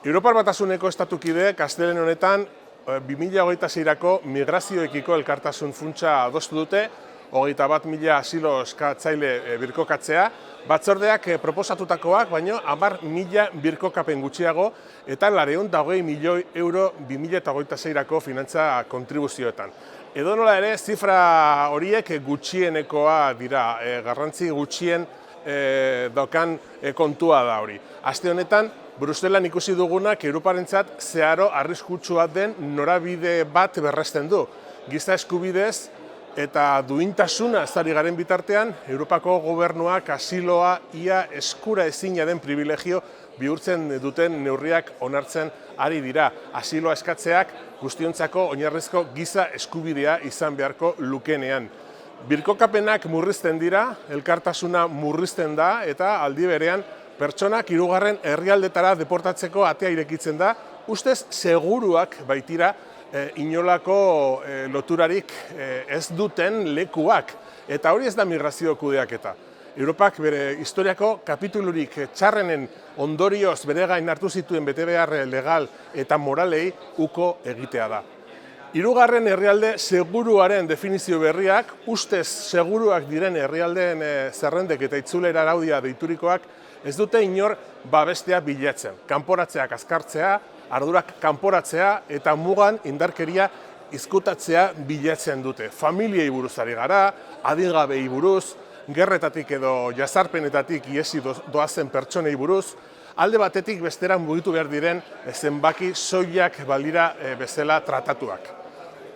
Europar Batasuneko estatukideek astelehen honetan 2026ko migrazioekiko elkartasun funtsa adostu dute, 21.000 asilo eskatzaile birkokatzea, batzordeak proposatutakoak baino 10.000 birkokapen gutxiago eta 220 milioi euro 2026ko finantza kontribuzioetan. Edonola ere, zifra horiek gutxienekoa dira, garrantzi gutxien daukan kontua da hori. Aste honetan, Bruselan ikusi dugunak Europarentzat zeharo arriskutsua den norabide bat berresten du. Giza eskubidez eta duintasuna ezari garen bitartean, Europako gobernuak asiloa ia eskura ezina den privilegio bihurtzen duten neurriak onartzen ari dira. Asiloa eskatzeak guztiontzako oinarrizko giza eskubidea izan beharko lukenean. Birkokapenak murrizten dira, elkartasuna murrizten da eta aldi berean pertsonak hirugarren herrialdetara deportatzeko atea irekitzen da, ustez seguruak baitira inolako loturarik ez duten lekuak. Eta hori ez da migrazio kudeaketa. Europak bere historiako kapitulurik txarrenen ondorioz bere gain hartu zituen betebehar legal eta moralei uko egitea da. Hirugarren herrialde seguruaren definizio berriak, ustez seguruak diren herrialdeen zerrendek eta itzulera araudia deiturikoak, ez dute inor babestea bilatzen. Kanporatzeak azkartzea, ardurak kanporatzea eta mugan indarkeria izkutatzea bilatzen dute. Familiei buruz ari gara, adingabei buruz, gerretatik edo jazarpenetatik iesi doazen pertsonei buruz, alde batetik bestera mugitu behar diren zenbaki soilak balira bezala tratatuak.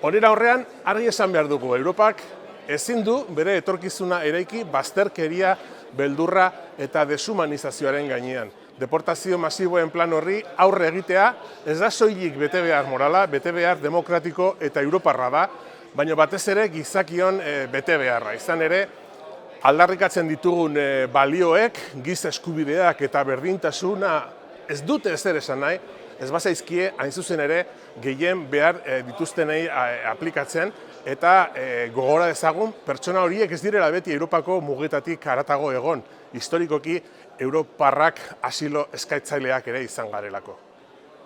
Horera horrean, argi esan behar dugu, Europak ezin du bere etorkizuna eraiki bazterkeria, beldurra eta deshumanizazioaren gainean. Deportazio masiboen plan horri aurre egitea ez da soilik betebehar morala, betebehar demokratiko eta europarra da, baina batez ere gizakion betebeharra. Izan ere, aldarrikatzen ditugun balioek, giza eskubideak eta berdintasuna ez dute ezer esan nahi, ez bazaizkie hain zuzen ere gehien behar dituztenei aplikatzen eta gogora dezagun pertsona horiek ez direla beti Europako mugetatik haratago egon, historikoki Europarrak asilo eskaitzaileak ere izan garelako.